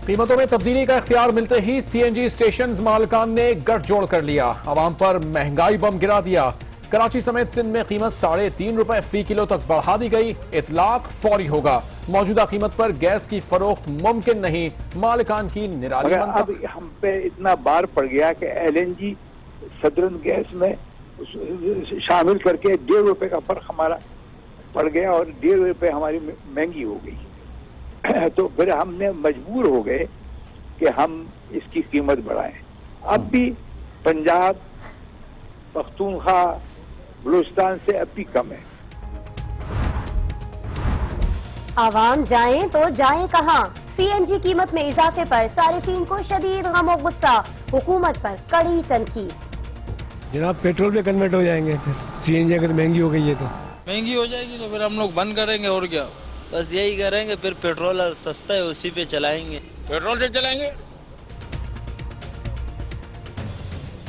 कीमतों में तब्दीली का इख्तियार मिलते ही सीएनजी स्टेशन मालिकान ने गठजोड़ कर लिया। आवाम पर महंगाई बम गिरा दिया। कराची समेत सिंध में कीमत ₹3.5 फी किलो तक बढ़ा दी गई। इतलाक फौरी होगा। मौजूदा कीमत पर गैस की फरोख्त मुमकिन नहीं, मालिकान की निराली। अब हम पे इतना बार पड़ गया कि LNG सदरन गैस में शामिल करके ₹1.5 का फर्क हमारा पड़ गया और ₹1.5 हमारी महंगी हो गई। तो फिर हमने मजबूर हो गए कि हम इसकी कीमत बढ़ाएं। अब भी पंजाब, पख्तूनख्वा, बलूचिस्तान से अब भी कम है। आवाम जाएं तो जाएं कहां? सीएनजी कीमत में इजाफे पर सारिफीन को शदीद गम और गुस्सा, हुकूमत पर कड़ी तनकीद। जनाब पेट्रोल पे कन्वर्ट हो जाएंगे, फिर सीएनजी अगर महंगी हो गई है तो महंगी हो जाएगी तो फिर हम लोग बंद करेंगे और क्या, बस यही करेंगे। फिर पेट्रोल सस्ता है उसी पे चलाएंगे, पेट्रोल से चलाएंगे।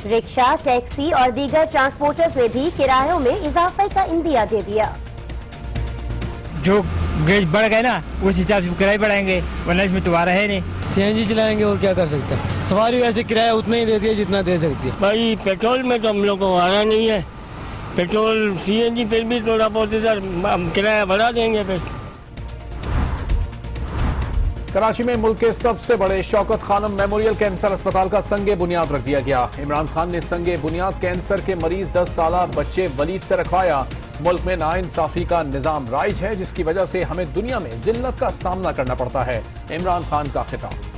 रिक्शा, टैक्सी और दीगर ट्रांसपोर्टर्स ने भी किरायों में इजाफे का इंदिया दे दिया। जो गेज बढ़ गए ना उस हिसाब से किराए बढ़ाएंगे, वरना इसमें तो आ रहा है नहीं। सीएनजी चलाएंगे और क्या कर सकते हैं। सवारी वैसे किराया उतना ही देती है जितना दे सकती है। भाई पेट्रोल में तो हम लोग को आ रहा नहीं है। पेट्रोल सीएनजी पे भी थोड़ा बहुत इधर हम किराया बढ़ा देंगे। फिर कराची में मुल्क के सबसे बड़े शौकत खानम मेमोरियल कैंसर अस्पताल का संगे बुनियाद रख दिया गया। इमरान खान ने संगे बुनियाद कैंसर के मरीज 10 साला बच्चे वलीद से रखवाया। मुल्क में नाइंसाफी का निजाम राइज है, जिसकी वजह से हमें दुनिया में जिल्लत का सामना करना पड़ता है। इमरान खान का खिताब।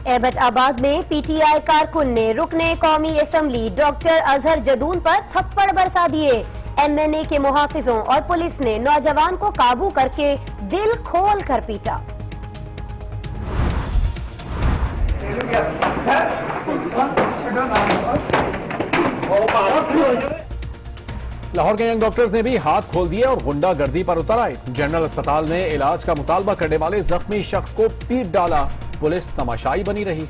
एबटाबाद में पीटीआई कारकुन ने रुकने कौमी असम्बली डॉक्टर अजहर जदून पर थप्पड़ बरसा दिए। एमएनए के मुहाफिजों और पुलिस ने नौजवान को काबू करके दिल खोल कर पीटा। लाहौर के यंग डॉक्टर्स ने भी हाथ खोल दिए और गुंडागर्दी पर उतर आए। जनरल अस्पताल ने इलाज का मुतालबा करने वाले जख्मी शख्स को पीट डाला। पुलिस तमाशाई बनी रही।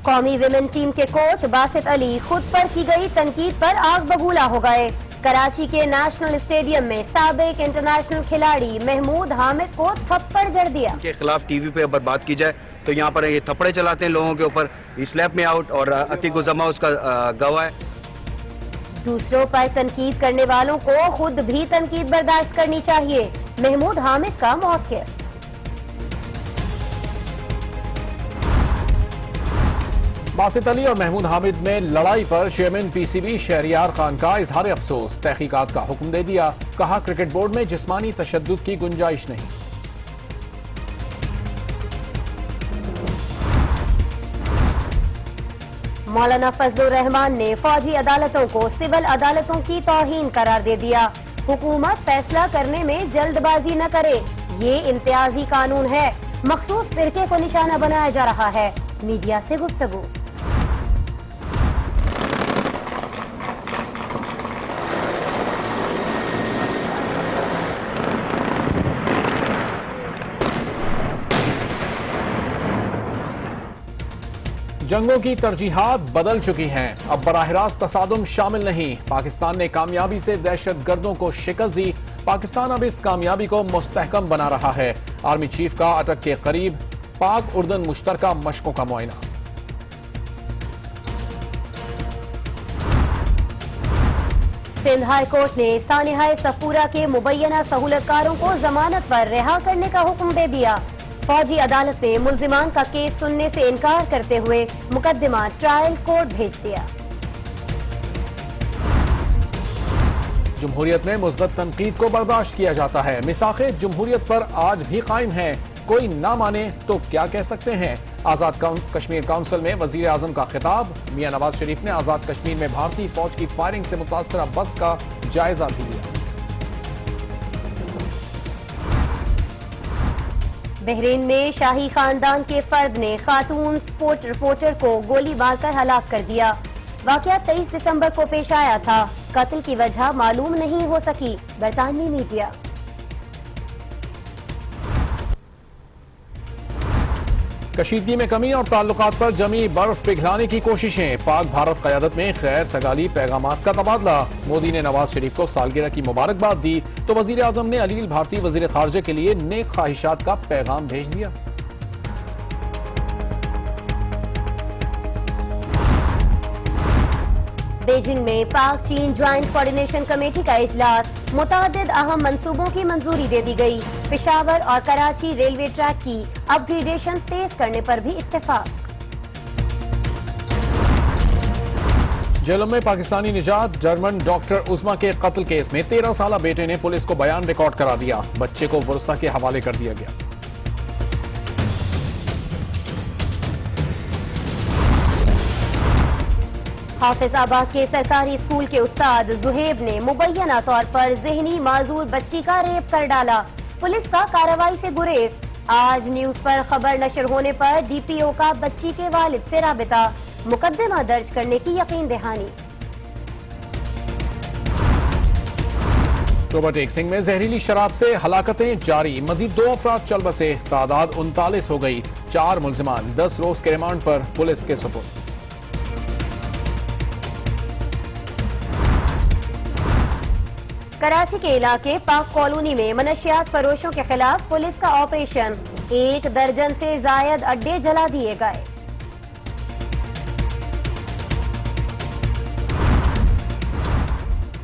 कौमी विमेन टीम के कोच बासित अली खुद पर की गई तनकीद पर आग बबूला हो गए। कराची के नेशनल स्टेडियम में साबिक इंटरनेशनल खिलाड़ी महमूद हामिद को थप्पड़ जड़ दिया। के खिलाफ टीवी पे अगर बात की जाए तो यहाँ पर ये थप्पड़े चलाते हैं लोगों के ऊपर। स्लैप में आउट और अतीक उज़्ज़मा उसका गवाह है। दूसरों पर तनकीद करने वालों को खुद भी तनकीद बर्दाश्त करनी चाहिए। महमूद हामिद का मौक़िफ़। बासित अली और महमूद हामिद में लड़ाई पर चेयरमैन पीसीबी शहरियार खान का इजहार अफसोस। तहकीकात का हुक्म दे दिया। कहा क्रिकेट बोर्ड में जिस्मानी तशद्दुद की गुंजाइश नहीं। मौलाना फजलुर रहमान ने फौजी अदालतों को सिविल अदालतों की तौहीन करार दे दिया। हुकूमत फैसला करने में जल्दबाजी न करे, ये इम्तियाजी कानून है। मखसूस फिरके को निशाना बनाया जा रहा है। मीडिया से गुफ्तगू। जंगों की तरजीहात बदल चुकी हैं। अब बराह रास्त तसादुम शामिल नहीं। पाकिस्तान ने कामयाबी से दहशतगर्दों को शिकस्त दी। पाकिस्तान अब इस कामयाबी को मुस्तहकम बना रहा है। आर्मी चीफ का अटक के करीब पाक उर्दन मुश्तरका मशकों का मुआयना। सिंध हाई कोर्ट ने सानिहा सफूरा के मुबैना सहूलतकारों को जमानत पर रिहा करने का हुक्म दे दिया। फौजी अदालत ने मुल्जिमान का केस सुनने से इनकार करते हुए मुकदमा ट्रायल कोर्ट भेज दिया। जमहूरियत में मुस्बत तनकीद को बर्दाश्त किया जाता है। मिसाखे जमहूरियत पर आज भी कायम है। कोई ना माने तो क्या कह सकते हैं। आजाद कश्मीर काउंसिल में वजीर आजम का खिताब। मियां नवाज शरीफ ने आजाद कश्मीर में भारतीय फौज की फायरिंग से मुतासरा बस का जायजा भी लिया। बहरीन में शाही खानदान के फर्द ने खातून स्पोर्ट रिपोर्टर को गोली मारकर हलाक कर दिया। वाकया 23 दिसंबर को पेश आया था। कत्ल की वजह मालूम नहीं हो सकी। बरतानवी मीडिया। कशीदगी में कमी और ताल्लुकात पर जमी बर्फ पिघलाने की कोशिशें। पाक भारत क़यादत में खैर सगाली पैगामात का तबादला। मोदी ने नवाज शरीफ को सालगिरह की मुबारकबाद दी तो वजीर आजम ने अलील भारती वजीर खारजा के लिए नेक ख्वाहिशात का पैगाम भेज दिया। बीजिंग में पाक चीन ज्वाइंट कोऑर्डिनेशन कमेटी का इजलास। मुतादिद अहम मंसूबों की मंजूरी दे दी गई। पेशावर और कराची रेलवे ट्रैक की अपग्रेडेशन तेज करने पर भी इत्तेफाक। जेलों में पाकिस्तानी निजात। जर्मन डॉक्टर उस्मा के कत्ल केस में 13 साला बेटे ने पुलिस को बयान रिकॉर्ड करा दिया। बच्चे को वरसा के हवाले कर दिया गया। हाफिजाबाद के सरकारी स्कूल के उस्ताद जुहेब ने मुबैना तौर पर ज़हनी माजूर बच्ची का रेप कर डाला। पुलिस का कार्रवाई से गुरेज। आज न्यूज पर खबर नशर होने पर डीपीओ का बच्ची के वालिद से राबिता। मुकदमा दर्ज करने की यकीन दहानी। ओवरटेक सिंह में जहरीली शराब से हलाकतें जारी। मजीद 2 अफराद चल बसे। तादाद 39 हो गई। 4 मुल्जिमान 10 रोज के रिमांड पर पुलिस के सुपुर्द। कराची के इलाके पाक कॉलोनी में मनशियात फरोशों के खिलाफ पुलिस का ऑपरेशन। 1 दर्जन से जायद अड्डे जला दिए गए।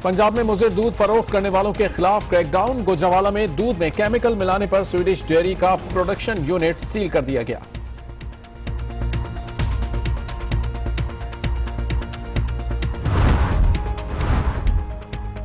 पंजाब में मुज़र दूध फरोख्त करने वालों के खिलाफ क्रैकडाउन। गुजरावाला में दूध में केमिकल मिलाने पर स्वीडिश डेयरी का प्रोडक्शन यूनिट सील कर दिया गया।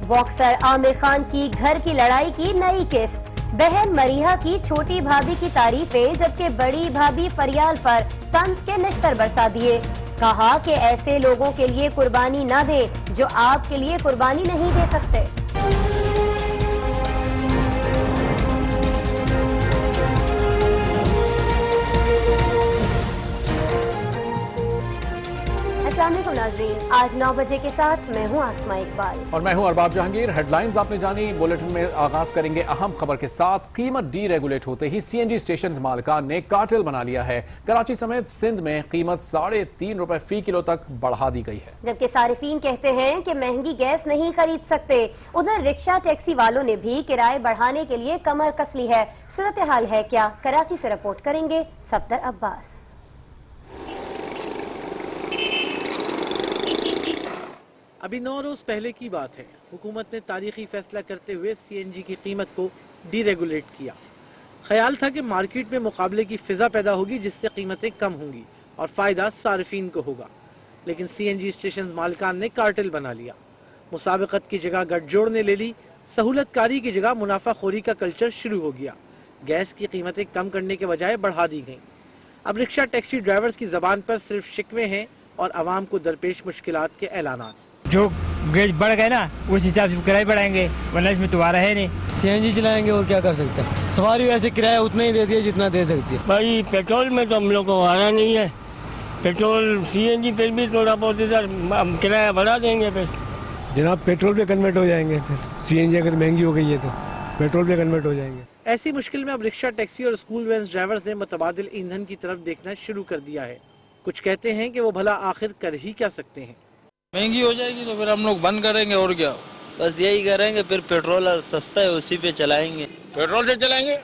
बॉक्सर आमिर खान की घर की लड़ाई की नई किस्त। बहन मरीहा की छोटी भाभी की तारीफें जबकि बड़ी भाभी फरियाल पर तंज के निश्तर बरसा दिए। कहा कि ऐसे लोगों के लिए कुर्बानी न दे जो आपके लिए कुर्बानी नहीं दे सकते। अस्सलामुअलैकुम नाज़रीन, आज 9 बजे के साथ मैं हूं आसमा इकबाल और मैं हूं अरबाब जहांगीर। हेडलाइंस आपने जानी। बुलेटिन में आगाज करेंगे अहम खबर के साथ। कीमत डीरेगुलेट होते ही सीएनजी स्टेशन मालिकान ने कार्टेल बना लिया है। कराची समेत सिंध में कीमत 3.5 रुपए फी किलो तक बढ़ा दी गई है। जबकि सारिफीन कहते हैं कि महंगी गैस नहीं खरीद सकते। उधर रिक्शा टैक्सी वालों ने भी किराए बढ़ाने के लिए कमर कस ली है। सूरत हाल है क्या, कराची से रिपोर्ट करेंगे सफदर अब्बास। अभी 9 रोज पहले की बात है। हुकूमत ने तारीखी फैसला करते हुए सीएनजी की कीमत को डीरेगुलेट किया। ख्याल था कि मार्केट में मुकाबले की फिजा पैदा होगी जिससे कीमतें कम होंगी और फायदा सार्फिन को होगा। लेकिन सीएनजी स्टेशन मालिकान ने कार्टेल बना लिया। मुसाबकत की जगह गठजोड़ ने ले ली। सहूलतकारी की जगह मुनाफाखोरी का कल्चर शुरू हो गया। गैस की कीमतें कम करने के बजाय बढ़ा दी गई। अब रिक्शा टैक्सी ड्राइवर्स की जबान पर सिर्फ शिकवे हैं और आवाम को दरपेश मुश्किलात के ऐलानात। जो गेज बढ़ गए ना उस हिसाब से किराए बढ़ाएंगे, वरना इसमें तो आ रहा है नहीं। सीएनजी चलाएंगे और क्या कर सकते हैं। सवारी वैसे किराया उतना ही देती है जितना दे सकती है। भाई पेट्रोल में तो हम लोग को आ रहा नहीं है। पेट्रोल सीएनजी फिर भी थोड़ा बहुत इधर हम किराया बढ़ा देंगे। फिर जनाब पेट्रोल पे कन्वर्ट हो जाएंगे। फिर सीएनजी अगर महंगी हो गई है तो पेट्रोल पे कन्वर्ट हो जाएंगे। ऐसी मुश्किल में अब रिक्शा टैक्सी और स्कूल वैन ड्राइवर्स ने मुतबादिल ईंधन की तरफ देखना शुरू कर दिया है। कुछ कहते हैं कि वो भला आखिर कर ही क्या सकते हैं। महंगी हो जाएगी तो फिर हम लोग बंद करेंगे और क्या। बस यही करेंगे, फिर पेट्रोल सस्ता है उसी पे चलाएंगे। पेट्रोल से चलाएंगे,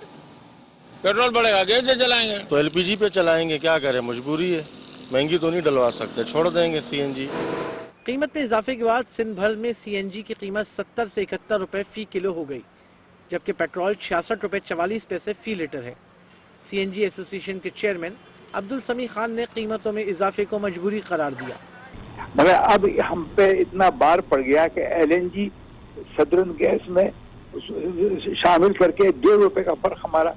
पेट्रोल बढ़ेगा, गैस से चलाएंगे तो एलपीजी पे चलाएंगे। क्या करें, मजबूरी है। महंगी तो नहीं डलवा सकते, छोड़ देंगे सीएनजी। कीमत में इजाफे के बाद सिंध भर में सीएनजी की कीमत 70 से 71 रुपए फी किलो हो गई, जबकि पेट्रोल 66 रुपए 44 पैसे फी लीटर है। सीएनजी एसोसिएशन के चेयरमैन अब्दुल समी खान ने कीमतों में इजाफे को मजबूरी करार दिया। मगर अब हम पे इतना बार पड़ गया कि एलएनजी सदरन गैस में शामिल करके 1.5 रुपए का फर्क हमारा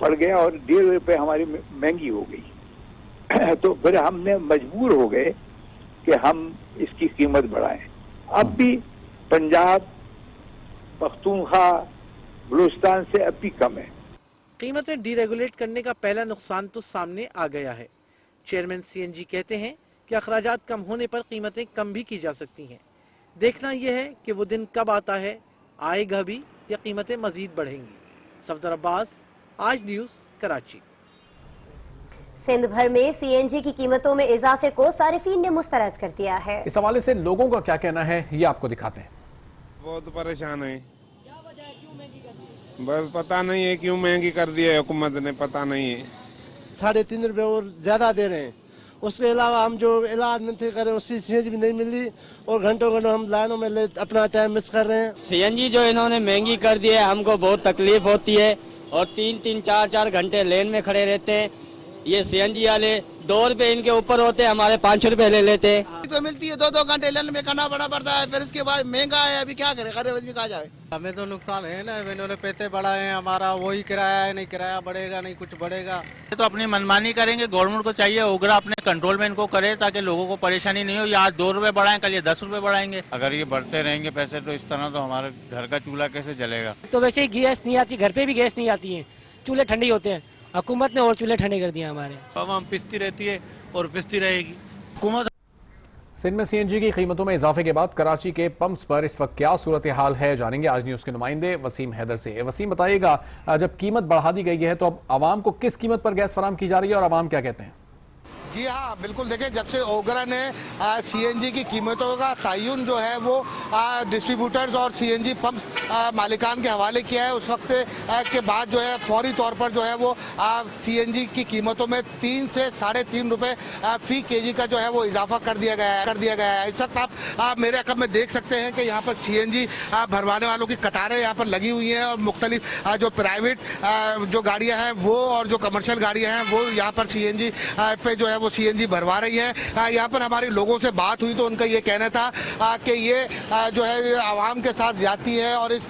पड़ गया और 1.5 रुपए हमारी महंगी हो गई। तो फिर हमने मजबूर हो गए कि हम इसकी कीमत बढ़ाएं। अब भी पंजाब, पख्तूनख्वा, बलूचिस्तान से अब भी कम है। कीमतें डीरेगुलेट करने का पहला नुकसान तो सामने आ गया है। चेयरमैन सीएनजी कहते हैं कि अखराजात कम होने पर कीमतें कम भी की जा सकती हैं। देखना यह है कि वो दिन कब आता है, आएगा भी या कीमतें मजीद बढ़ेंगी। सफदर अब्बास, आज न्यूज़, कराची। सिंध भर में सीएनजी की कीमतों में इजाफे को सारिफीन ने मुस्तरद कर दिया है। इस हवाले से लोगों का क्या कहना है, ये आपको दिखाते हैं। बहुत परेशान है। क्या वजह है, क्यों महंगी कर दी? बस पता नहीं है क्यों महंगी कर दी है हुकूमत ने, पता नहीं है। 3.5 रुपए और ज्यादा दे रहे हैं। उसके अलावा हम जो इलाज नहीं करें उसकी सीएनजी भी नहीं मिल रही और घंटों घंटों हम लाइनों में अपना टाइम मिस कर रहे हैं। सीएनजी जो इन्होंने महंगी कर दी है, हमको बहुत तकलीफ होती है और 3-3, 4-4 घंटे लेन में खड़े रहते हैं। ये सीएनजी वाले 2 रुपए इनके ऊपर होते हैं, हमारे 5 रुपए ले लेते हैं। तो मिलती है 2-2 घंटे लेन में करना पड़ता है, फिर उसके बाद महंगा है। अभी क्या करे, गरीब आदमी कहाँ जाए। हमें तो नुकसान है ना, इन्होंने पैसे बढ़ाए हैं, हमारा वही किराया है, नहीं किराया बढ़ेगा, नहीं कुछ बढ़ेगा। तो अपनी मनमानी करेंगे, गवर्नमेंट को चाहिए ओगरा अपने कंट्रोल में इनको करे ताकि लोगों को परेशानी नहीं हो। ये आज 2 रुपए बढ़ाएं, कल ये 10 रुपए बढ़ाएंगे। अगर ये बढ़ते रहेंगे पैसे तो इस तरह तो हमारे घर का चूल्हा कैसे जलेगा। तो वैसे ही गैस नहीं आती, घर पे भी गैस नहीं आती है, चूल्हे ठंडे होते हैं। हुकूमत ने और चूल्हे ठंडे कर दिए हमारे। आवाम पिसती रहती है और पिसती रहेगी हुकूमत। सिंध में सीएनजी की कीमतों में इजाफे के बाद कराची के पंप्स पर इस वक्त क्या सूरत हाल है, जानेंगे आज न्यूज़ के नुमाइंदे वसीम हैदर से। वसीम, बताइएगा, जब कीमत बढ़ा दी गई है तो अब आवाम को किस कीमत पर गैस फराम की जा रही है और आवाम क्या कहते हैं? जी हाँ, बिल्कुल। देखिए, जब से ओगरा ने सीएनजी की कीमतों का तयन जो है वो डिस्ट्रीब्यूटर्स और सीएनजी पंप्स मालिकान के हवाले किया है, उस वक्त से के बाद जो है फौरी तौर पर जो है वो सीएनजी की कीमतों में 3 से 3.5 रुपए फी केजी का जो है वो इजाफा कर दिया गया है। इस वक्त आप मेरे अकब में देख सकते हैं कि यहाँ पर सीएनजी भरवाने वालों की कतारें यहाँ पर लगी हुई हैं और मुख्तलिफ जो प्राइवेट जो गाड़ियाँ हैं वो और जो कमर्शियल गाड़ियाँ हैं वो यहाँ पर सीएनजी पे जो है वो सीएनजी भरवा रही है। यहाँ पर हमारे लोगों से बात हुई तो उनका ये कहना था कि ये जो है आवाम के साथ ज्यादती है और इस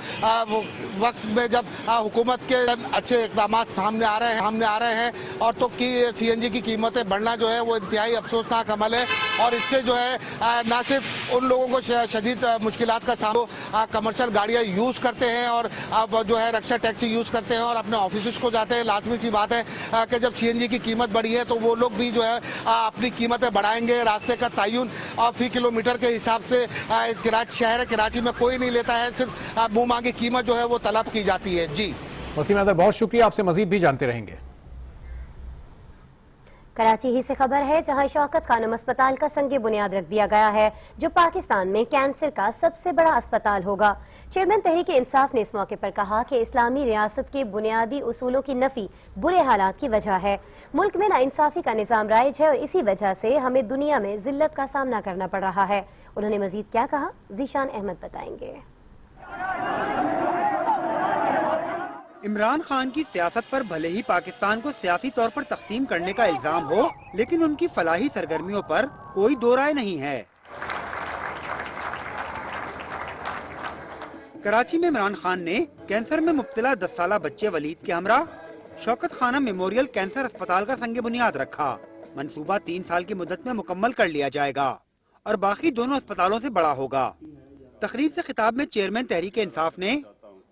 वक्त में जब हुकूमत के अच्छे इकदाम सामने आ रहे हैं और तो सीएनजी की कीमतें बढ़ना जो है वो इंतहाई अफसोसनाक अमल है और इससे जो है ना सिर्फ उन लोगों को शदीद मुश्किलात का सामना, कमर्शियल गाड़ियाँ यूज़ करते हैं और जो है रक्षा टैक्सी यूज़ करते हैं और अपने ऑफिस को जाते हैं। लाजमी सी बात है कि जब सीएनजी की कीमत बढ़ी है तो वो लोग भी जो है अपनी कीमतें बढ़ाएंगे। रास्ते का तयन और फी किलोमीटर के हिसाब से शहर है कराची में कोई नहीं लेता है, सिर्फ मुंह मांगी कीमत जो है वो तलब की जाती है। जी वसीम हैदर, बहुत शुक्रिया, आपसे मजीद भी जानते रहेंगे। कराची ही से खबर है, जहां शौकत खानम अस्पताल का संगे बुनियाद रख दिया गया है, जो पाकिस्तान में कैंसर का सबसे बड़ा अस्पताल होगा। चेयरमैन तहरीक इंसाफ ने इस मौके पर कहा कि इस्लामी रियासत के बुनियादी उसूलों की नफी बुरे हालात की वजह है। मुल्क में नाइंसाफी का निज़ाम राइज है और इसी वजह से हमें दुनिया में जिल्लत का सामना करना पड़ रहा है। उन्होंने मजीद क्या कहा, जीशान अहमद बताएंगे। इमरान खान की सियासत पर भले ही पाकिस्तान को सियासी तौर पर तकसीम करने का इल्जाम हो, लेकिन उनकी फलाही सरगर्मियों पर कोई दो राय नहीं है। कराची में इमरान खान ने कैंसर में मुब्तला 10 साला बच्चे वलीद के हमरा शौकत खानम मेमोरियल कैंसर अस्पताल का संगे बुनियाद रखा। मंसूबा 3 साल की मुद्दत में मुकम्मल कर लिया जाएगा और बाकी दोनों अस्पतालों से बड़ा होगा। तकरीब से खिताब में चेयरमैन तहरीक इंसाफ ने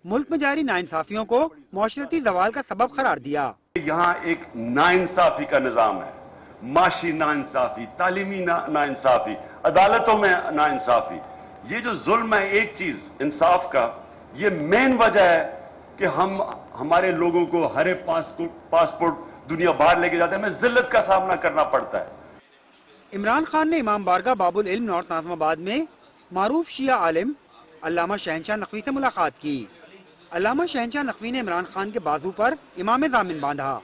मुल्क में जारी नाइंसाफियों को माशरती जवाल का सबब करार दिया। यहाँ एक नाइंसाफी का निजाम है, माशी नाइंसाफी, तालीमी नाइंसाफी, अदालतों में नाइंसाफी। ये जो जुल्म है एक चीज इंसाफ का, ये मेन वजह है कि हमारे लोगों को हरे पासपोर्ट दुनिया बाहर लेके जाते हैं, हमें जिल्लत का सामना करना पड़ता है। इमरान खान ने इमाम बारगाह बाबुल इल्म नॉर्थ नाज़िमाबाद में मारूफ शिया आलिम अल्लामा शहनशाह नकवी से मुलाकात की। अल्लामा शहनशाह नकवी ने इमरान खान के बाजू पर इमाम जामिन बांधा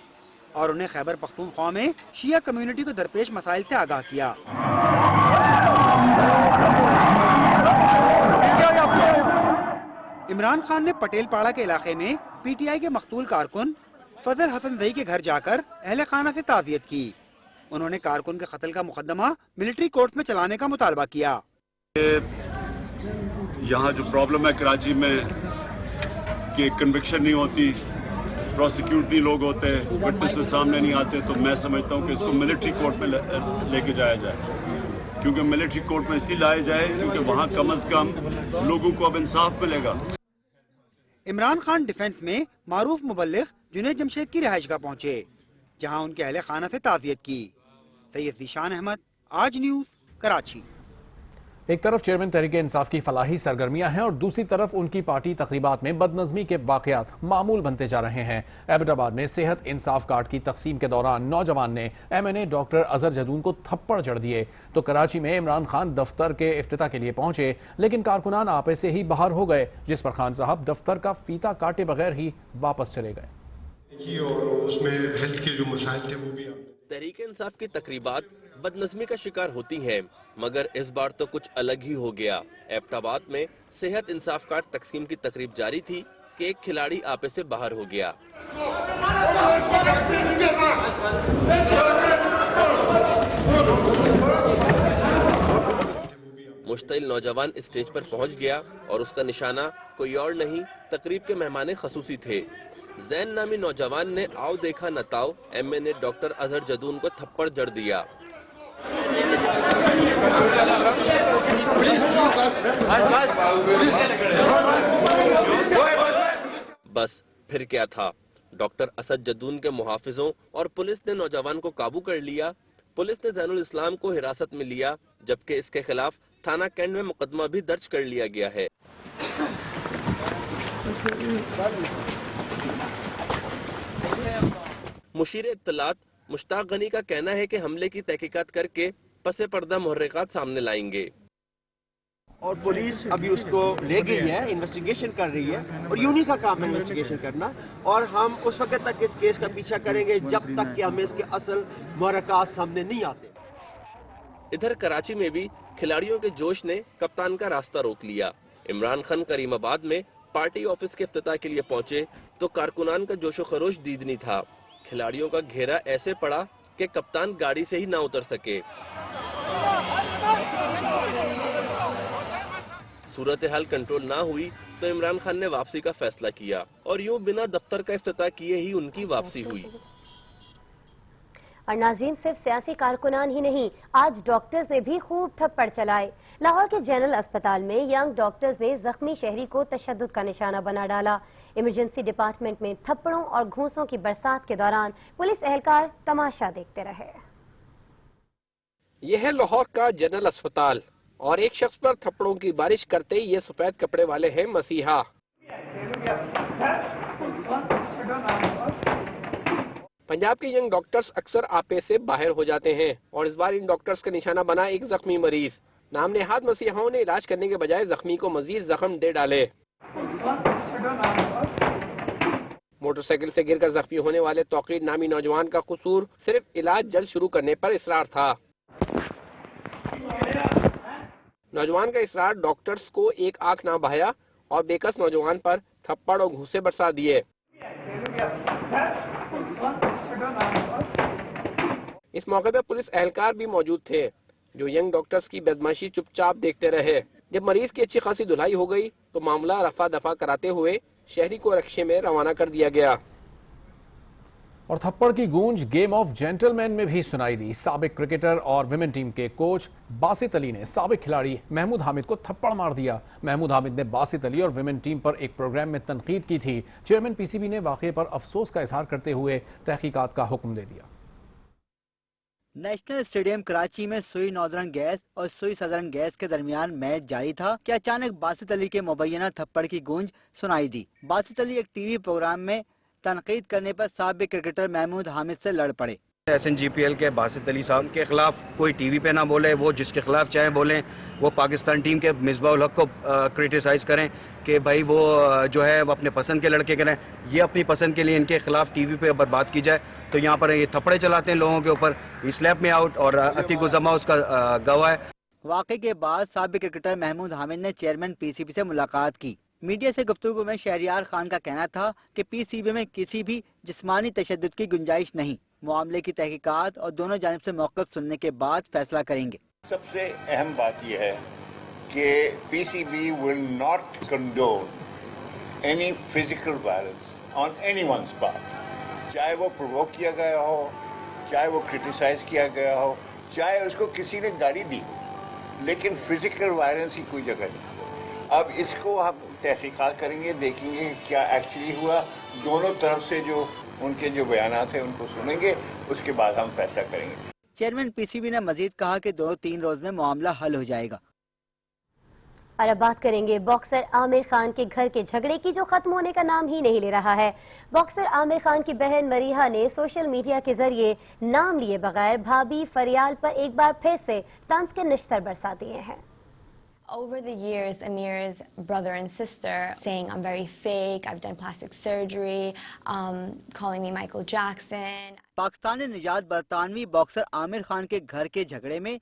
और उन्हें खैबर पख्तूनख्वा में शिया कम्युनिटी को दरपेश मसाइल से आगाह किया। इमरान खान ने पटेल पाड़ा के इलाके में पीटीआई के मकतूल कारकुन फजल हसन जई के घर जाकर अहले खाना से ताज़ियत की। उन्होंने कारकुन के कत्ल का मुकदमा मिलिट्री कोर्ट में चलाने का मुतालबा किया। यहाँ जो प्रॉब्लम है कराची में कि कन्विक्शन नहीं होती, प्रोसिक्यूट नहीं लोग होते, विटनेसेस सामने नहीं आते, तो मैं समझता हूँ कि इसको मिलिट्री कोर्ट में लेके जाया जाए। क्योंकि मिलिट्री कोर्ट में इसलिए लाया जाए क्योंकि वहाँ कम अज कम लोगों को अब इंसाफ मिलेगा। इमरान खान डिफेंस में मारूफ मुबल्लिग जुनैद जमशेद की रिहाइशगाह पहुँचे, जहाँ उनके अहले खाना से ताज़ियत की। सैयद जीशान अहमद, आज न्यूज कराची। एक तरफ चेयरमैन तहरीके इंसाफ की फलाही सरगर्मियां हैं और दूसरी तरफ उनकी पार्टी तकरीबात में बदनज़मी के वाकयात मामूल बनते जा रहे हैं। एबटाबाद में सेहत इंसाफ कार्ड की तकसीम के दौरान नौजवान ने MNA डॉक्टर अजहर जदून को थप्पड़ जड़ दिए, तो कराची में इमरान खान दफ्तर के इफ्तिताह के लिए पहुंचे, लेकिन कारकुनान आपे से ही बाहर हो गए, जिस पर खान साहब दफ्तर का फीता काटे बगैर ही वापस चले गए। और उसमें हेल्थ के जो मसाइल थे वो भी तहरीके इंसाफ की तकरीबात बदनज़मी का शिकार होती हैं, मगर इस बार तो कुछ अलग ही हो गया। एबटाबाद में सेहत इंसाफ कार्ड तकसीम की तकरीब जारी थी कि एक खिलाड़ी आपे से बाहर हो गया। मुश्तिल नौजवान स्टेज पर पहुंच गया और उसका निशाना कोई और नहीं, तकरीब के मेहमान खसूसी थे। जैन नामी नौजवान ने आओ देखा न ताओ MNA डॉक्टर अजहर जदून को थप्पड़ जड़ दिया। बस फिर क्या था, डॉक्टर असद जदून के मुहाफिजों और पुलिस ने नौजवान को काबू कर लिया। पुलिस ने जैनुल इस्लाम को हिरासत में लिया, जबकि इसके खिलाफ थाना कैंट में मुकदमा भी दर्ज कर लिया गया है। मुशीर इत्तलात मुश्ताक गनी का कहना है कि हमले की तहकीकात करके पसे पर्दा मुहर्रिकात सामने लाएंगे। और पुलिस अभी उसको ले गई है, इन्वेस्टिगेशन कर रही है और यूनी का काम है इन्वेस्टिगेशन करना, और हम उस वक्त तक इस केस का पीछा करेंगे जब तक कि हमें इसके असल मुहर्रिकात सामने नहीं आते। इधर कराची में भी खिलाड़ियों के जोश ने कप्तान का रास्ता रोक लिया। इमरान खान करीमाबाद में पार्टी ऑफिस के इफ्तिताह के लिए पहुंचे तो कारकुनान का जोशो खरोश दीदनी था। खिलाड़ियों का घेरा ऐसे पड़ा कि कप्तान गाड़ी से ही ना उतर सके। सूरत हाल कंट्रोल ना हुई तो इमरान खान ने वापसी का फैसला किया और यूं बिना दफ्तर का इफ्तिताह किए ही उनकी वापसी हुई। और नाज़रीन, सिर्फ सियासी कारकुनान ही नहीं, आज डॉक्टर्स ने भी खूब थप्पड़ चलाए। लाहौर के जनरल अस्पताल में यंग डॉक्टर्स ने जख्मी शहरी को तशद्दुद का निशाना बना डाला। इमरजेंसी डिपार्टमेंट में थप्पड़ों और घूंसों की बरसात के दौरान पुलिस एहलकार तमाशा देखते रहे। यह है लाहौर का जनरल अस्पताल और एक शख्स पर थप्पड़ों की बारिश करते ये सफेद कपड़े वाले हैं मसीहा। पंजाब के यंग डॉक्टर्स अक्सर आपे से बाहर हो जाते हैं और इस बार इन डॉक्टर्स का निशाना बना एक जख्मी मरीज। नाम नेहाद मसीहाओं ने इलाज करने के बजाय जख्मी को मजीद जख्म दे डाले। मोटरसाइकिल से गिरकर जख्मी होने वाले तौकीर नामी नौजवान का कसूर सिर्फ इलाज जल्द शुरू करने पर इसरार था। नौजवान का इसरार डॉक्टर्स को एक आंख ना बहाया और बेकस नौजवान पर थप्पड़ और घूंसे बरसा दिए। इस मौके पर पुलिस एहलकार भी मौजूद थे जो यंग डॉक्टर्स की बदमाशी चुपचाप देखते रहे। जब मरीज की अच्छी खासी धुलाई हो गई तो मामला रफा दफा कराते हुए शहरी को रक्शे में रवाना कर दिया गया। और थप्पड़ की गूंज गेम ऑफ जेंटलमैन में भी सुनाई दी। साबिक क्रिकेटर और विमेन टीम के कोच बासित अली ने साबिक खिलाड़ी महमूद हामिद को थप्पड़ मार दिया। महमूद हामिद ने बासित अली और विमेन टीम पर एक प्रोग्राम में तनकीद की थी। चेयरमैन PCB ने वाकये पर अफसोस का इजहार करते हुए तहकीकात का हुक्म दे दिया। नेशनल स्टेडियम कराची में सुई नॉर्दर्न गैस और सुई सदर्न गैस के दरमियान मैच जारी था कि अचानक बासित अली के मुबैना थप्पड़ की गूंज सुनाई दी। बासित अली एक टीवी प्रोग्राम में तनकीद करने पर साबिक क्रिकेटर महमूद हामिद से लड़ पड़े। SNGPL के बासित अली साहब के खिलाफ कोई टीवी पे ना बोले, वो जिसके खिलाफ चाहे बोलें। वो पाकिस्तान टीम के मिसबाहुल हक को क्रिटिसाइज़ करें कि भाई वो जो है वो अपने पसंद के लड़के करें। ये अपनी पसंद के लिए इनके खिलाफ टीवी पे अगर बात की जाए तो यहाँ पर ये थप्पड़े चलाते हैं लोगों के ऊपर। स्लैप में आउट और अतीक उज़्ज़मा उसका गवाह है। वाक़े के बाद साबिक क्रिकेटर महमूद हामिद ने चेयरमैन PCB से मुलाकात की। मीडिया से गुफ्तगू में शहरियार खान का कहना था कि PCB में किसी भी जिस्मानी तशद्दुद की गुंजाइश नहीं। मामले की तहकीकात और दोनों जानिब से मौक़िफ़ सुनने के बाद फैसला करेंगे। सबसे अहम बात यह है कि PCB will not condone any physical violence on anyone's part, चाहे वो प्रोवोक किया गया हो, चाहे वो क्रिटिसाइज किया गया हो, चाहे उसको किसी ने गाली दी, लेकिन फिजिकल वायलेंस की कोई जगह नहीं। अब इसको हम तहकीकात करेंगे, देखेंगे क्या एक्चुअली हुआ। दोनों तरफ से जो उनके जो बयानात हैं उनको सुनेंगे, उसके बाद हम फैसला करेंगे। चेयरमैन पीसीबी ने मजीद कहा कि 2-3 रोज में मामला हल हो जाएगा। और अब बात करेंगे बॉक्सर आमिर खान के घर के झगड़े की, जो खत्म होने का नाम ही नहीं ले रहा है। बॉक्सर आमिर खान की बहन मरीहा ने सोशल मीडिया के जरिए नाम लिए बगैर भाभी फरियाल पर एक बार फिर से तंज के निश्तर बरसा दिए हैं। Over the years, Amir's brother and sister saying I'm very fake, I've done plastic surgery, calling me Michael Jackson. Pakistani निजात बरतानवी बॉक्सर आमिर खान के घर के झगड़े में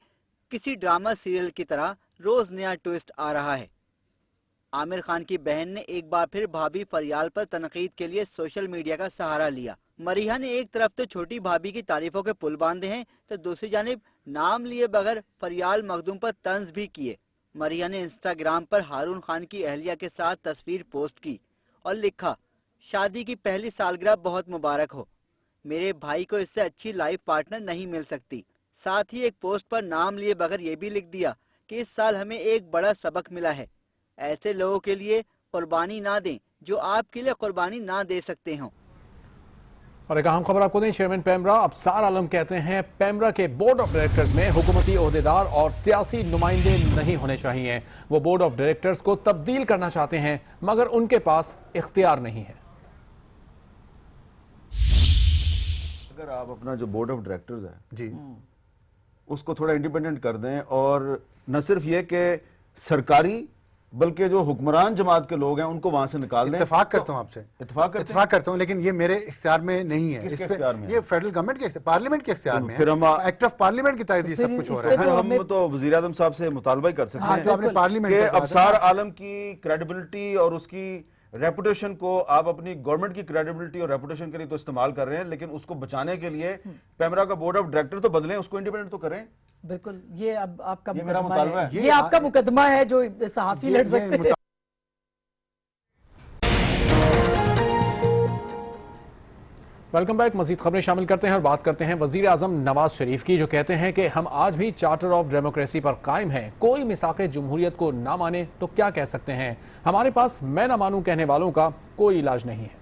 किसी ड्रामा सीरियल की तरह रोज नया ट्विस्ट आ रहा है। आमिर खान की बहन ने एक बार फिर भाभी फरियाल पर तनकीद के लिए सोशल मीडिया का सहारा लिया। मरीहा ने एक तरफ तो छोटी भाभी की तारीफों के पुल बांधे हैं, तो दूसरी जानिब नाम लिए बगैर फरियाल मखदूम पर तंज भी किए। मरीहा ने इंस्टाग्राम पर हारून खान की अहलिया के साथ तस्वीर पोस्ट की और लिखा, शादी की पहली सालगिरह बहुत मुबारक हो, मेरे भाई को इससे अच्छी लाइफ पार्टनर नहीं मिल सकती। साथ ही एक पोस्ट पर नाम लिए बगैर ये भी लिख दिया कि इस साल हमें एक बड़ा सबक मिला है, ऐसे लोगों के लिए कुर्बानी ना दें जो आपके लिए कुर्बानी ना दे सकते हों। और एक अहम खबर आपको दें, चेयरमैन पेमरा अबसार आलम कहते हैं पेमरा के बोर्ड ऑफ डायरेक्टर्स में हुकूमती ओहदेदार और सियासी नुमाइंदे नहीं होने चाहिए। वो बोर्ड ऑफ डायरेक्टर्स को तब्दील करना चाहते हैं मगर उनके पास इख्तियार नहीं है। अगर आप अपना जो बोर्ड ऑफ डायरेक्टर्स है जी उसको थोड़ा इंडिपेंडेंट कर दें, और न सिर्फ ये कि सरकारी बल्कि जो हुक्मरान जमात के लोग हैं उनको वहां से निकाल दें। इत्तेफाक करता हूं आपसे, इत्तेफाक करता हूं, लेकिन ये मेरे इख्तियार में नहीं है। किसके इख्तियार में? ये फेडरल गवर्नमेंट के पार्लियामेंट के इख्तियार में है। फिर हम एक्ट ऑफ पार्लियामेंट के तहत ये सब कुछ हो रहा है। हम तो वजीर आजम साहब से मुतालबा ही कर सकते हैं जो आपने पार्लियामेंट कि अबसार आलम की क्रेडिबिलिटी और उसकी रेपुटेशन को आप अपनी गवर्नमेंट की क्रेडिबिलिटी और रेपुटेशन के लिए तो इस्तेमाल कर रहे हैं, लेकिन उसको बचाने के लिए पेमरा का बोर्ड ऑफ डायरेक्टर तो बदलें, उसको इंडिपेंडेंट तो करें। बिल्कुल, ये अब आपका ये मेरा मुकदमा है, ये आपका मुकदमा है जो सहाफी लड़ सकते हैं। Welcome back. मजीद खबरें शामिल करते हैं और बात करते हैं वजीर आजम नवाज शरीफ की, जो कहते हैं कि हम आज भी चार्टर ऑफ डेमोक्रेसी पर कायम हैं। कोई मिसाक़े जमहूरियत को ना माने तो क्या कह सकते हैं, हमारे पास मैं ना मानूं कहने वालों का कोई इलाज नहीं है।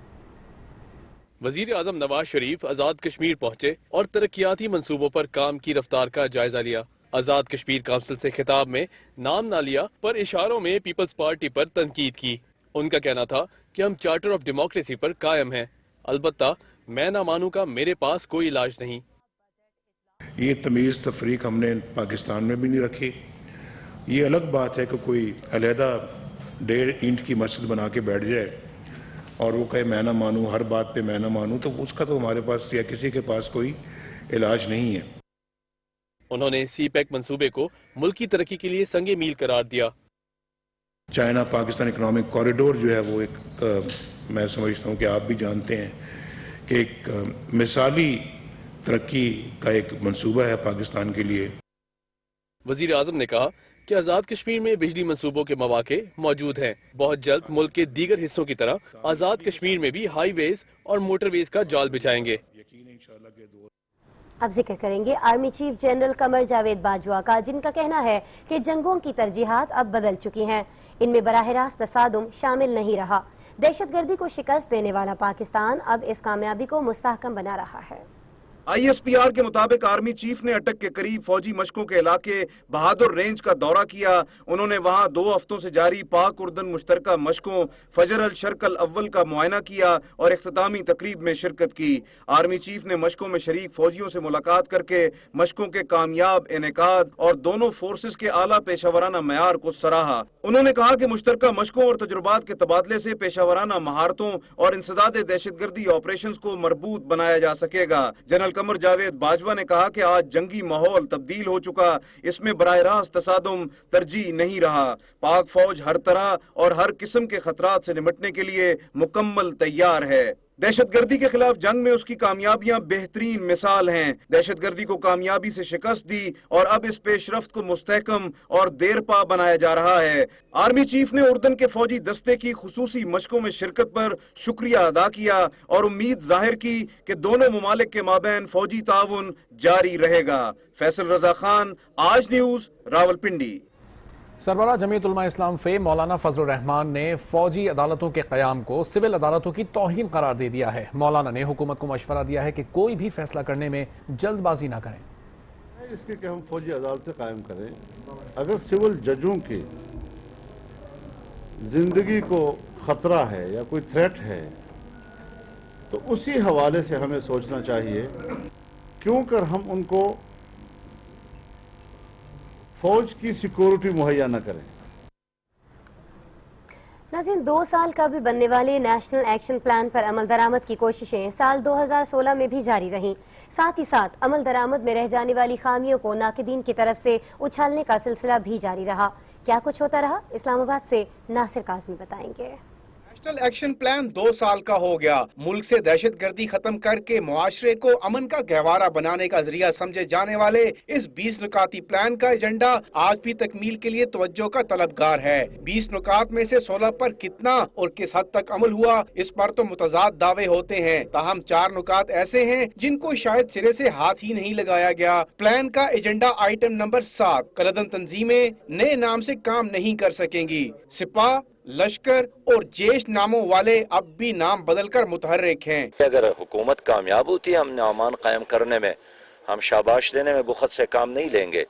वजीर आजम नवाज शरीफ आजाद कश्मीर पहुंचे और तरक्याती मंसूबों पर काम की रफ्तार का जायजा लिया। आजाद कश्मीर काउंसिल से खिताब में नाम ना लिया पर इशारों में पीपल्स पार्टी पर तनकीद की। उनका कहना था कि हम चार्टर ऑफ डेमोक्रेसी पर कायम हैं, अलबत्ता मैं ना मानूं का मेरे पास कोई इलाज नहीं। ये तमीज़ तफरीक हमने पाकिस्तान में भी नहीं रखी। ये अलग बात है कि कोई अलहदा 1.5 ईंट की मस्जिद बना के बैठ जाए और वो कहे मैं ना मानूं, हर बात पे मैं ना मानूं, तो उसका तो हमारे पास या किसी के पास कोई इलाज नहीं है। उन्होंने सीपैक मंसूबे को मुल्क की तरक्की के लिए संगे मील करार दिया। चाइना पाकिस्तान इकोनॉमिक कॉरिडोर जो है वो एक मैं समझता हूँ कि आप भी जानते हैं कि एक मिसाली तरक्की का एक मंसूबा है पाकिस्तान के लिए। वजीर आजम ने कहा कि आजाद कश्मीर में बिजली मंसूबों के मौके मौजूद हैं। बहुत जल्द मुल्क के दीगर हिस्सों की तरह आजाद कश्मीर में भी हाईवेज और मोटरवेज का जाल बिछाएंगे। अब जिक्र करेंगे army chief general Qamar Javed Bajwa का, जिनका कहना है कि जंगों की तरजीहात अब बदल चुकी हैं, इनमें बराह रास्त तसादुम शामिल नहीं रहा। दहशतगर्दी को शिकस्त देने वाला पाकिस्तान अब इस कामयाबी को मुस्तहकम बना रहा है। ISPR के मुताबिक आर्मी चीफ ने अटक के करीब फौजी मशकों के इलाके बहादुर रेंज का दौरा किया। उन्होंने वहां 2 हफ्तों से जारी पाक उर्दन मुश्तरका मशकों फजर अल शर्कल अव्वल का मुआयना किया और इख्तितामी तकरीब में शिरकत की। आर्मी चीफ ने मशकों में शरीक फौजियों से मुलाकात करके मशकों के कामयाब इनेकाद और दोनों फोर्सेस के आला पेशावराना मयार को सराहा। उन्होंने कहा कि मुश्तरका मशकों और तजुर्बात के तबादले से पेशावराना महारतों और इंसदाद दहशतगर्दी ऑपरेशन को मरबूत बनाया जा सकेगा। जनरल कमर जावेद बाजवा ने कहा कि आज जंगी माहौल तब्दील हो चुका, इसमें बराह रास्त तसादुम तरजीह नहीं रहा। पाक फौज हर तरह और हर किस्म के खतरात से निपटने के लिए मुकम्मल तैयार है। दहशतगर्दी के खिलाफ जंग में उसकी कामयाबियां बेहतरीन मिसाल हैं। दहशतगर्दी को कामयाबी से शिकस्त दी और अब इस पेशरफ्त को मुस्तहकम और देरपा बनाया जा रहा है। आर्मी चीफ ने उर्दन के फौजी दस्ते की खुसूसी मशकों में शिरकत पर शुक्रिया अदा किया और उम्मीद जाहिर की कि दोनों मुमालिक के माबैन फौजी ताउन जारी रहेगा। फैसल रजा खान, आज न्यूज, रावलपिंडी। सरबराह जमीयत उलमा इस्लाम फे मौलाना फजलुर रहमान ने फौजी अदालतों के क़याम को सिविल अदालतों की तौहीन करार दे दिया है। मौलाना ने हुकूमत को मशवरा दिया है कि कोई भी फैसला करने में जल्दबाजी ना करें। इसके कि हम फौजी अदालतें कायम करें। अगर सिविल जजों की जिंदगी को खतरा है या कोई थ्रेट है तो उसी हवाले से हमें सोचना चाहिए क्यों कर हम उनको फौज की सिक्योरिटी मुहैया न करें। नाज़रीन, 2 साल का भी बनने वाले नेशनल एक्शन प्लान पर अमल दरामद की कोशिशें साल 2016 में भी जारी रहीं। साथ ही साथ अमल दरामद में रह जाने वाली खामियों को नाक़िदीन की तरफ से उछालने का सिलसिला भी जारी रहा। क्या कुछ होता रहा, इस्लामाबाद से नासिर काज़मी बताएंगे। नेशनल एक्शन प्लान 2 साल का हो गया। मुल्क से दहशतगर्दी खत्म करके मुआशरे को अमन का गहवारा बनाने का जरिया समझे जाने वाले इस 20 नुकाती प्लान का एजेंडा आज भी तकमील के लिए तवज्जो का तलबगार है। 20 नुकात में से 16 पर कितना और किस हद तक अमल हुआ, इस पर तो मुतजाद दावे होते हैं। ताहम 4 नुकात ऐसे हैं जिनको शायद सिरे से हाथ ही नहीं लगाया गया। प्लान का एजेंडा आइटम नंबर 7, कलदन तंजीमें नए नाम से काम नहीं कर सकेंगी। सिपाह, लश्कर और जैश नामों वाले अब भी नाम बदलकर मुतहर्रिक हैं। अगर हुकूमत कामयाब होती है अमन अमान कायम करने में, हम शाबाश देने में बुखत से काम नहीं लेंगे,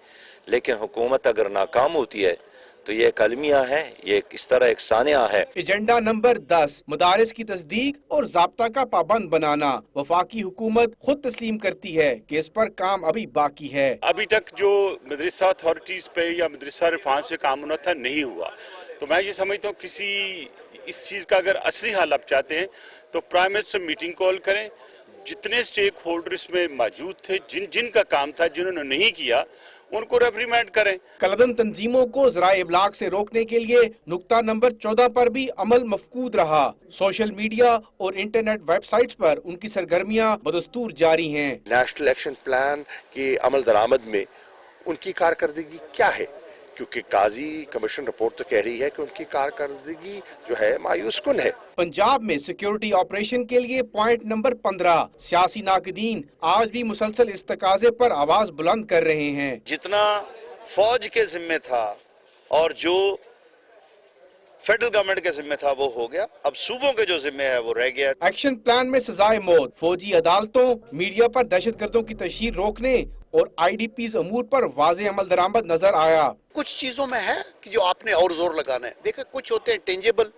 लेकिन हुकूमत अगर नाकाम होती है तो ये एक अलमिया है, ये इस तरह एक सानिया है। एजेंडा नंबर 10, मदारिस की तस्दीक और ज़ाब्ता का पाबंद बनाना। वफाकी हुकूमत खुद तस्लीम करती है कि इस पर काम अभी बाकी है। अभी तक जो मदरसा अथॉरिटीज पे या मदरसा रिफॉर्म से काम होना था नहीं हुआ, तो मैं ये समझता हूँ किसी इस चीज़ का अगर असली हल आप चाहते हैं तो प्राइम मिनिस्टर मीटिंग कॉल करें, जितने स्टेक होल्डर इसमें मौजूद थे, जिनका काम था, जिन्होंने नहीं किया उनको रेप्रीमेंट करें। कलदन तंजीमों को ज़राए इब्लाग से रोकने के लिए नुक्ता नंबर 14 पर भी अमल मफकूद रहा। सोशल मीडिया और इंटरनेट वेबसाइट्स पर उनकी सरगर्मियां बदस्तूर जारी हैं। नेशनल एक्शन प्लान की अमल दरामद में उनकी कारकर्दगी क्या है, क्योंकि काजी कमीशन रिपोर्ट तो कह रही है कि उनकी कारकर्दगी जो है मायूस कुन है। पंजाब में सिक्योरिटी ऑपरेशन के लिए पॉइंट नंबर 15, सियासी नाक़दीन आज भी मुसलसल इस तकाजे पर आवाज बुलंद कर रहे हैं। जितना फौज के जिम्मे था और जो फेडरल गवर्नमेंट के जिम्मे था वो हो गया, अब सूबों के जो जिम्मे है वो रह गया। एक्शन प्लान में सजाए मौत, फौजी अदालतों, मीडिया पर दहशतगर्दों की तशहीर रोकने और IDPs अमूर पर वाज़ेह अमल दरामद नजर आया। कुछ चीजों में है कि जो आपने और जोर लगाना है। देखिए, कुछ होते हैं टेंजेबल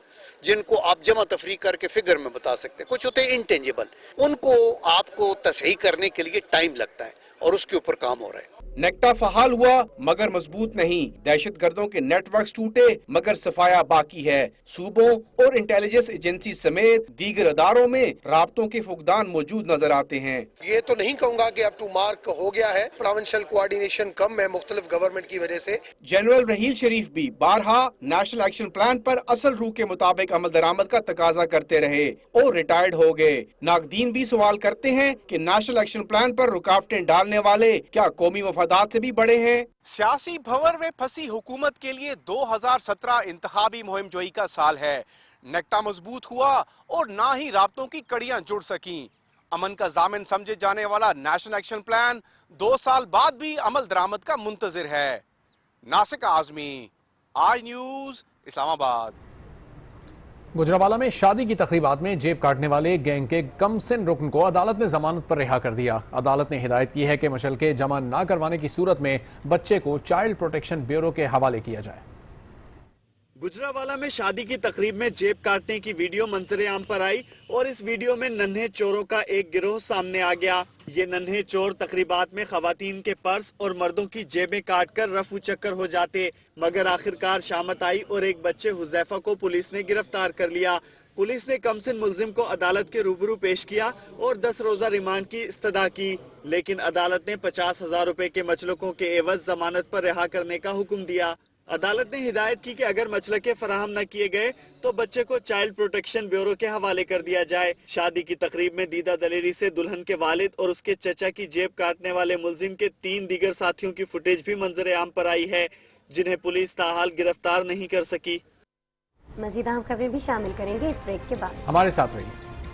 जिनको आप जमा तफरी करके फिगर में बता सकते हैं, कुछ होते हैं इनटेंजेबल, उनको आपको तसही करने के लिए टाइम लगता है और उसके ऊपर काम हो रहा है। नेक्टा फहाल हुआ मगर मजबूत नहीं, दहशतगर्दों के नेटवर्क टूटे मगर सफाया बाकी है। सूबों और इंटेलिजेंस एजेंसी समेत दीगर अदारों में राब्तों के फुकदान मौजूद नजर आते हैं। ये तो नहीं कहूँगा कि अप टू मार्क हो गया है, प्रोविंशियल कोऑर्डिनेशन कम है मुख्तलिफ गवर्नमेंट की वजह से। जनरल रहील शरीफ भी बारहा नेशनल एक्शन प्लान पर असल रूह के मुताबिक अमल दरामद का तकाजा करते रहे और रिटायर्ड हो गए। नाकदीन भी सवाल करते हैं कि नेशनल एक्शन प्लान पर रुकावटें डालने वाले क्या कौमी मफादात से भी बड़े हैं। सियासी भंवर में फंसी हुकूमत के लिए 2017 इंतखाबी मुहिम जोई का साल है। नेक्टा मजबूत हुआ और ना ही राब्तों की कड़ियां जुड़ सकी। अमन का जामिन समझे जाने वाला नेशनल एक्शन प्लान 2 साल बाद भी अमल दरामद का मुंतजिर है। नासिर आजमी, आज न्यूज, इस्लामाबाद। गुजरावाला में शादी की तकरीबात में जेब काटने वाले गैंग के कमसिन रुकन को अदालत ने जमानत पर रिहा कर दिया। अदालत ने हिदायत की है कि मशल्के जमा न करवाने की सूरत में बच्चे को चाइल्ड प्रोटेक्शन ब्यूरो के हवाले किया जाए। गुजरावाला में शादी की तकरीब में जेब काटने की वीडियो मंजरे आम पर आई और इस वीडियो में नन्हे चोरों का एक गिरोह सामने आ गया। ये नन्हे चोर तकरीबात में खवातीन के पर्स और मर्दों की जेबें काटकर रफू चक्कर हो जाते, मगर आखिरकार शामत आई और एक बच्चे हुजैफा को पुलिस ने गिरफ्तार कर लिया। पुलिस ने कमसिन मुलजिम को अदालत के रूबरू पेश किया और 10 रोजा रिमांड की इस्तदा की, लेकिन अदालत ने 50,000 रुपए के मचलकों के एवज जमानत पर रिहा करने का हुक्म दिया। अदालत ने हिदायत की कि अगर मचलके फराहम न किए गए तो बच्चे को चाइल्ड प्रोटेक्शन ब्यूरो के हवाले कर दिया जाए। शादी की तकरीब में दीदा दलेरी से दुल्हन के वालिद और उसके चचा की जेब काटने वाले मुलजिम के 3 दीगर साथियों की फुटेज भी मंजरे आम पर आई है, जिन्हें पुलिस ताहाल गिरफ्तार नहीं कर सकी। मजीद अहम खबरें भी शामिल करेंगे इस ब्रेक के बाद। हमारे साथ रहिए।